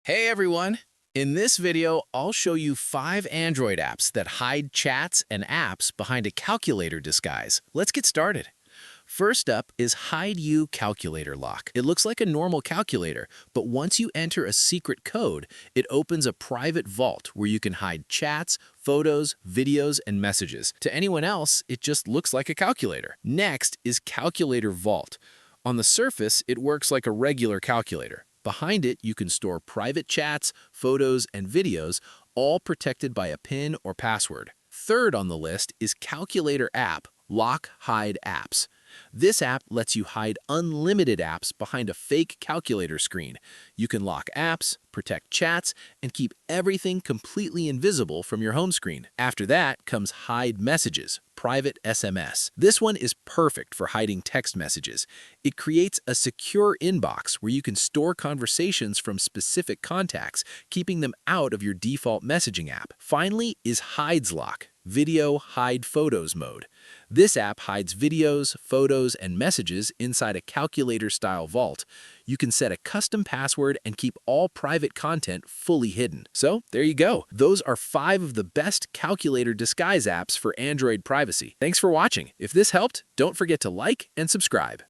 Hey everyone! In this video, I'll show you 5 Android apps that hide chats and apps behind a calculator disguise. Let's get started. First up is Hide You Calculator Lock. It looks like a normal calculator, but once you enter a secret code, it opens a private vault where you can hide chats, photos, videos, and messages. To anyone else, it just looks like a calculator. Next is Calculator Vault. On the surface, it works like a regular calculator. Behind it, you can store private chats, photos, and videos, all protected by a PIN or password. Third on the list is Calculator App Lock Hide Apps. This app lets you hide unlimited apps behind a fake calculator screen. You can lock apps, protect chats, and keep everything completely invisible from your home screen. After that comes Hide Messages, Private SMS. This one is perfect for hiding text messages. It creates a secure inbox where you can store conversations from specific contacts, keeping them out of your default messaging app. Finally is Hides Lock, Video Hide Photos mode. This app hides videos, photos, and messages inside a calculator-style vault. You can set a custom password and keep all private content fully hidden. So there you go. Those are 5 of the best calculator disguise apps for Android privacy. Thanks for watching. If this helped, don't forget to like and subscribe.